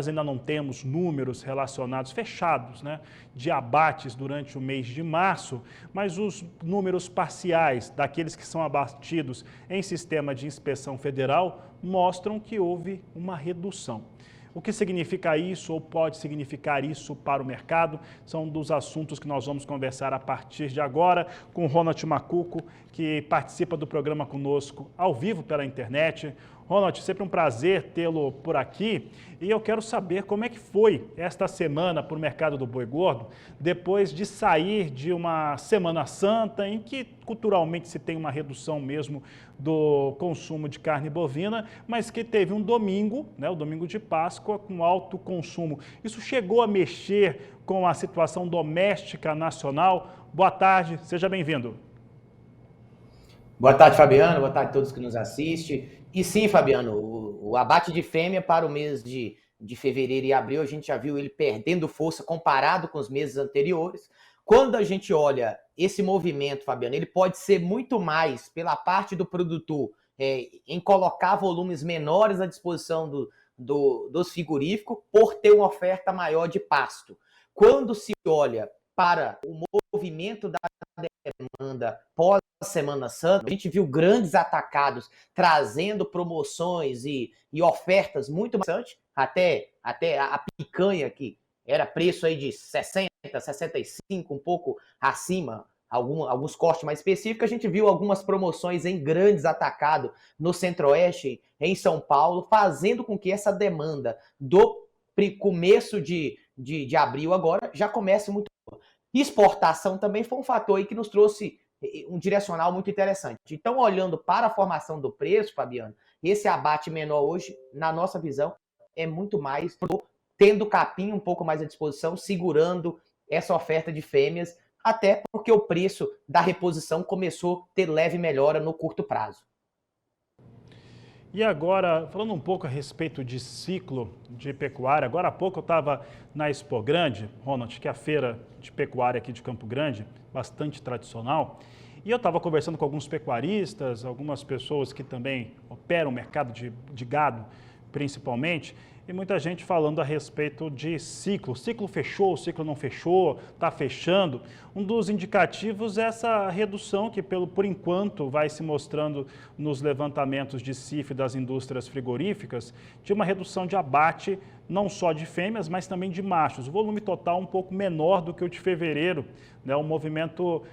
nós ainda não temos números relacionados, fechados, né, de abates durante o mês de março, mas os números parciais daqueles que são abatidos em sistema de inspeção federal mostram que houve uma redução. O que significa isso ou pode significar isso para o mercado? São dos assuntos que nós vamos conversar a partir de agora com o Ronald Macuco, que participa do programa conosco ao vivo pela internet. Ronald, sempre um prazer tê-lo por aqui e eu quero saber como é que foi esta semana para o mercado do boi gordo, depois de sair de uma Semana Santa em que culturalmente se tem uma redução mesmo do consumo de carne bovina, mas que teve um domingo, né, o domingo de Páscoa, com alto consumo. Isso chegou a mexer com a situação doméstica nacional? Boa tarde, seja bem-vindo. Boa tarde, Fabiano. Boa tarde a todos que nos assistem. E sim, Fabiano, o abate de fêmea para o mês de fevereiro e abril, a gente já viu ele perdendo força comparado com os meses anteriores. Quando a gente olha esse movimento, Fabiano, ele pode ser muito mais pela parte do produtor em colocar volumes menores à disposição dos frigoríficos por ter uma oferta maior de pasto. Quando se olha para o movimento da demanda pós-Semana Santa, a gente viu grandes atacados trazendo promoções e ofertas muito interessantes, até a picanha, que era preço aí de 60, 65, um pouco acima, alguns cortes mais específicos. A gente viu algumas promoções em grandes atacados no Centro-Oeste, em São Paulo, fazendo com que essa demanda do começo de abril agora já comece muito. Exportação também foi um fator aí que nos trouxe um direcional muito interessante. Então, olhando para a formação do preço, Fabiano, esse abate menor hoje, na nossa visão, é muito mais tendo capim um pouco mais à disposição, segurando essa oferta de fêmeas, até porque o preço da reposição começou a ter leve melhora no curto prazo. E agora, falando um pouco a respeito de ciclo de pecuária, agora há pouco eu estava na Expo Grande, Ronald, que é a feira de pecuária aqui de Campo Grande, bastante tradicional, e eu estava conversando com alguns pecuaristas, algumas pessoas que também operam o mercado de gado, principalmente, e muita gente falando a respeito de ciclo. O ciclo fechou, o ciclo não fechou, está fechando. Um dos indicativos é essa redução que, por enquanto, vai se mostrando nos levantamentos de CIF das indústrias frigoríficas, de uma redução de abate, não só de fêmeas, mas também de machos. O volume total um pouco menor do que o de fevereiro, né? Um movimento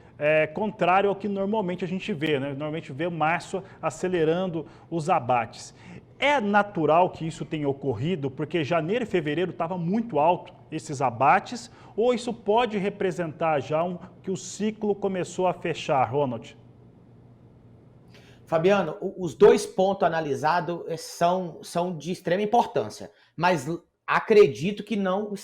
contrário ao que normalmente a gente vê, né? Normalmente vê março acelerando os abates. É natural que isso tenha ocorrido, porque janeiro e fevereiro estava muito alto esses abates, ou isso pode representar já que o ciclo começou a fechar, Ronald? Fabiano, os dois pontos analisados são de extrema importância, mas acredito que não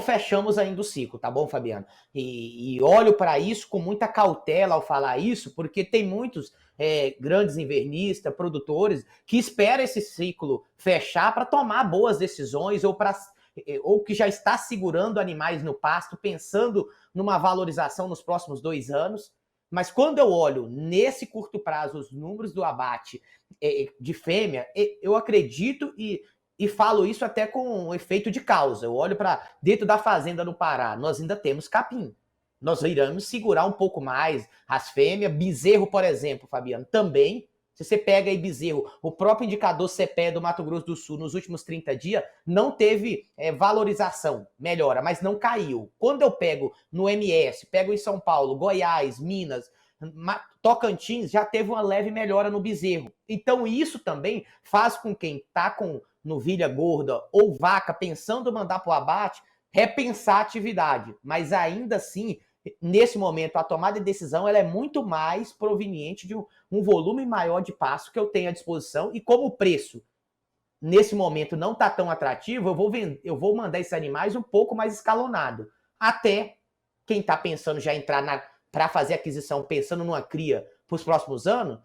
fechamos ainda o ciclo, tá bom, Fabiano? E olho para isso com muita cautela ao falar isso, porque tem muitos grandes invernistas, produtores, que esperam esse ciclo fechar para tomar boas decisões ou que já está segurando animais no pasto, pensando numa valorização nos próximos 2 anos. Mas quando eu olho nesse curto prazo os números do abate de fêmea, eu acredito e falo isso até com um efeito de causa. Eu olho para dentro da fazenda no Pará, nós ainda temos capim. Nós iremos segurar um pouco mais as fêmeas. Bezerro, por exemplo, Fabiano, também. Se você pega aí bezerro, o próprio indicador CPE do Mato Grosso do Sul nos últimos 30 dias não teve valorização, melhora, mas não caiu. Quando eu pego no MS, pego em São Paulo, Goiás, Minas, Tocantins, já teve uma leve melhora no bezerro. Então isso também faz com quem está com novilha gorda ou vaca pensando em mandar para o abate, repensar a atividade. Mas ainda assim, nesse momento, a tomada de decisão ela é muito mais proveniente de um volume maior de pasto que eu tenho à disposição, e como o preço, nesse momento, não está tão atrativo, eu vou mandar esses animais um pouco mais escalonado. Até quem está pensando já entrar para fazer aquisição, pensando numa cria para os próximos anos,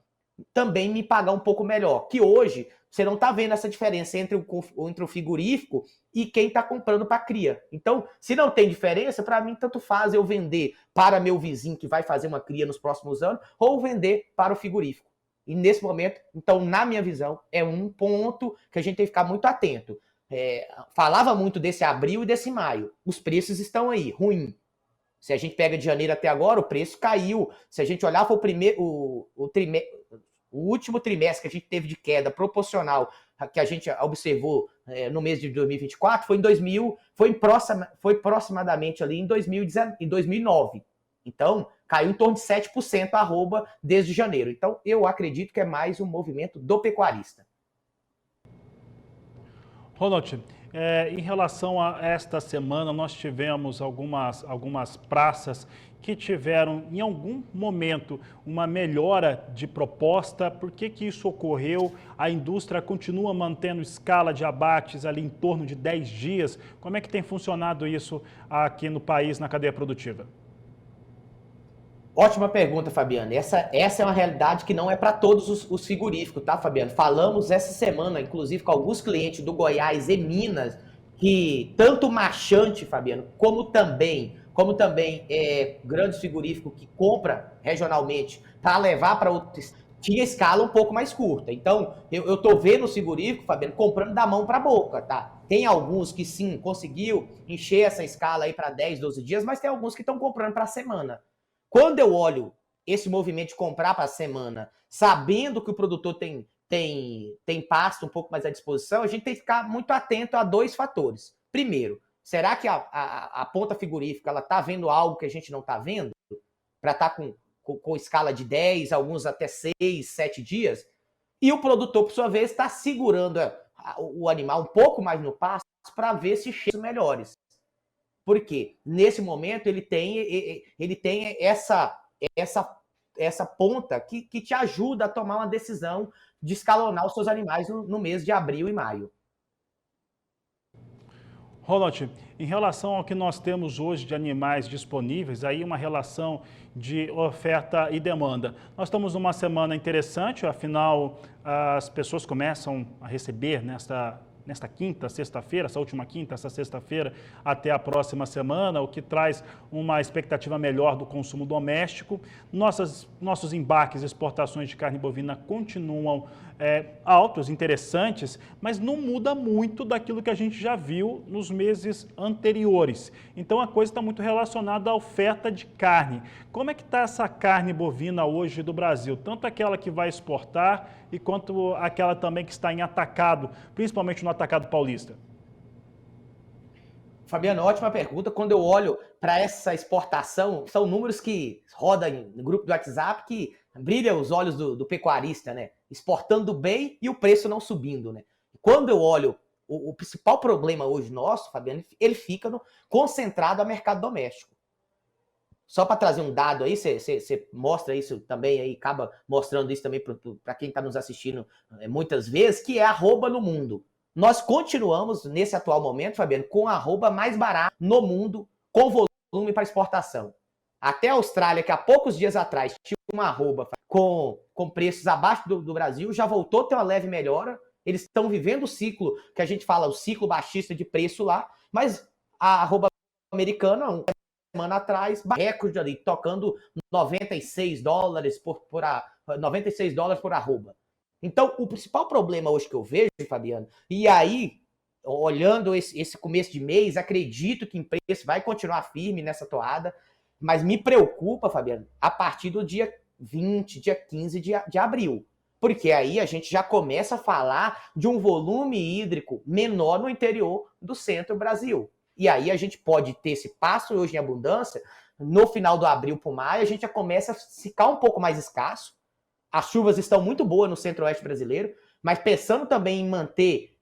também me pagar um pouco melhor. Que hoje, você não está vendo essa diferença entre o frigorífico e quem está comprando para cria. Então, se não tem diferença, para mim, tanto faz eu vender para meu vizinho que vai fazer uma cria nos próximos anos, ou vender para o frigorífico. E nesse momento, então, na minha visão, é um ponto que a gente tem que ficar muito atento. falava muito desse abril e desse maio. Os preços estão aí, ruim. Se a gente pega de janeiro até agora, o preço caiu. Se a gente olhar para o último trimestre que a gente teve de queda proporcional que a gente observou no mês de 2024 foi aproximadamente ali em 2009. Então, caiu em torno de 7% a arroba desde janeiro. Então, eu acredito que é mais um movimento do pecuarista. Ronald, em relação a esta semana, nós tivemos algumas praças que tiveram, em algum momento, uma melhora de proposta. Por que que isso ocorreu? A indústria continua mantendo escala de abates ali em torno de 10 dias. Como é que tem funcionado isso aqui no país, na cadeia produtiva? Ótima pergunta, Fabiano. Essa é uma realidade que não é para todos os frigoríficos, tá, Fabiano? Falamos essa semana, inclusive, com alguns clientes do Goiás e Minas, que tanto marchante, Fabiano, como também grandes frigoríficos que compra regionalmente para levar para outros, tinha escala um pouco mais curta. Então, eu tô vendo o frigorífico, Fabiano, comprando da mão para a boca, tá? Tem alguns que sim, conseguiu encher essa escala aí para 10, 12 dias, mas tem alguns que estão comprando para a semana. Quando eu olho esse movimento de comprar para a semana, sabendo que o produtor tem pasto um pouco mais à disposição, a gente tem que ficar muito atento a dois fatores. Primeiro, será que a ponta frigorífica está vendo algo que a gente não está vendo? Para estar com escala de 10, alguns até 6, 7 dias? E o produtor, por sua vez, está segurando o animal um pouco mais no pasto para ver se cheiros melhores. Porque nesse momento ele tem essa ponta que te ajuda a tomar uma decisão de escalonar os seus animais no mês de abril e maio. Ronald, em relação ao que nós temos hoje de animais disponíveis, aí uma relação de oferta e demanda. Nós estamos numa semana interessante, afinal as pessoas começam a receber nesta quinta, sexta-feira, essa última quinta, essa sexta-feira, até a próxima semana, o que traz uma expectativa melhor do consumo doméstico. Nossos embarques e exportações de carne bovina continuam altos, interessantes, mas não muda muito daquilo que a gente já viu nos meses anteriores. Então a coisa está muito relacionada à oferta de carne. Como é que está essa carne bovina hoje do Brasil? Tanto aquela que vai exportar e quanto aquela também que está em atacado, principalmente no atacado paulista? Fabiano, ótima pergunta. Quando eu olho para essa exportação, são números que rodam no grupo do WhatsApp que brilham os olhos do pecuarista, né? Exportando bem e o preço não subindo, né? Quando eu olho o principal problema hoje nosso, Fabiano, ele fica concentrado ao mercado doméstico. Só para trazer um dado aí, você mostra isso também, aí acaba mostrando isso também para quem está nos assistindo muitas vezes, que é arroba no mundo. Nós continuamos, nesse atual momento, Fabiano, com a arroba mais barata no mundo, com volume para exportação. Até a Austrália, que há poucos dias atrás tinha uma arroba com preços abaixo do Brasil, já voltou a ter uma leve melhora. Eles estão vivendo o ciclo, que a gente fala, o ciclo baixista de preço lá, mas a arroba americana, semana atrás, recorde ali, tocando $96 $96 por arroba. Então, o principal problema hoje que eu vejo, Fabiano, e aí, olhando esse começo de mês, acredito que o preço vai continuar firme nessa toada, mas me preocupa, Fabiano, a partir do dia 20, dia 15 de abril. Porque aí a gente já começa a falar de um volume hídrico menor no interior do centro-Brasil. E aí a gente pode ter esse pasto hoje em abundância, no final do abril para o maio, a gente já começa a ficar um pouco mais escasso. As chuvas estão muito boas no centro-oeste brasileiro, mas pensando também em manter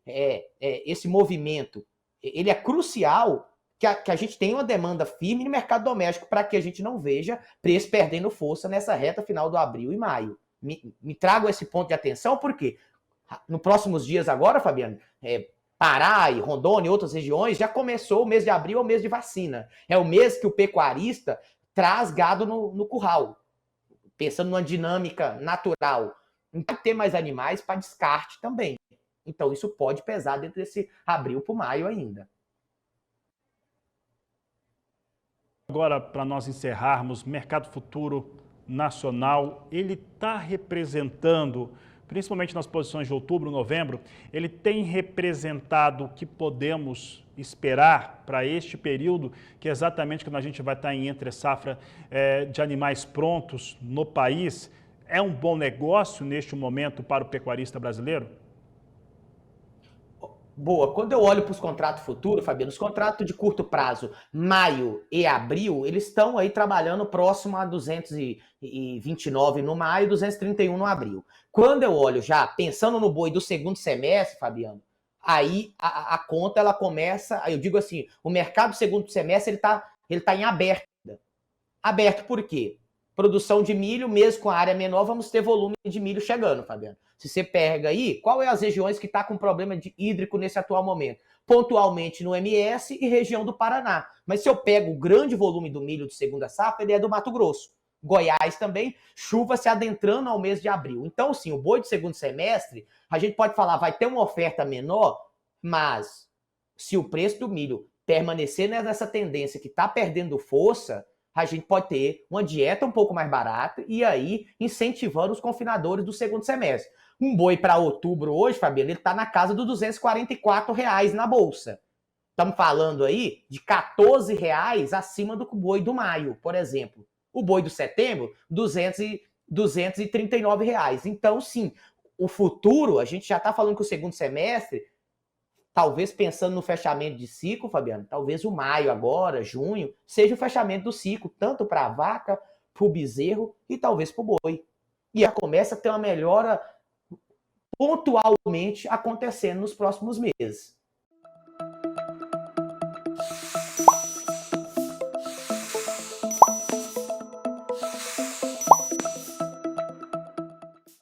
esse movimento, ele é crucial que a gente tenha uma demanda firme no mercado doméstico para que a gente não veja preço perdendo força nessa reta final do abril e maio. Me trago esse ponto de atenção, porque nos próximos dias agora, Fabiano, Pará e Rondônia e outras regiões, já começou o mês de abril, é o mês de vacina. É o mês que o pecuarista traz gado no curral, pensando numa dinâmica natural. Não vai ter mais animais para descarte também. Então isso pode pesar dentro desse abril para maio ainda. Agora, para nós encerrarmos, mercado futuro nacional, ele está representando principalmente nas posições de outubro, novembro, ele tem representado o que podemos esperar para este período, que é exatamente quando a gente vai estar em entre safra de animais prontos no país? É um bom negócio neste momento para o pecuarista brasileiro? Boa. Quando eu olho para os contratos futuros, Fabiano, os contratos de curto prazo, maio e abril, eles estão aí trabalhando próximo a 229 no maio, 231 no abril. Quando eu olho já, pensando no boi do segundo semestre, Fabiano, aí a conta ela começa, eu digo assim, o mercado do segundo semestre ele tá em aberto. Aberto por quê? Produção de milho, mesmo com a área menor, vamos ter volume de milho chegando, Fabiano. Se você pega aí, qual é as regiões que está com problema de hídrico nesse atual momento? Pontualmente no MS e região do Paraná. Mas se eu pego o grande volume do milho de segunda safra, ele é do Mato Grosso. Goiás também, chuva se adentrando ao mês de abril. Então, sim, o boi de segundo semestre, a gente pode falar, vai ter uma oferta menor, mas se o preço do milho permanecer nessa tendência que está perdendo força, a gente pode ter uma dieta um pouco mais barata e aí incentivando os confinadores do segundo semestre. Um boi para outubro hoje, Fabiano, ele está na casa dos R$ 244 na bolsa. Estamos falando aí de R$ 14 acima do boi do maio, por exemplo. O boi do setembro, R$ 239. Então, sim, o futuro, a gente já está falando que o segundo semestre, talvez pensando no fechamento de ciclo, Fabiano, talvez o maio agora, junho, seja o fechamento do ciclo, tanto para a vaca, para o bezerro e talvez para o boi. E já começa a ter uma melhora pontualmente acontecendo nos próximos meses.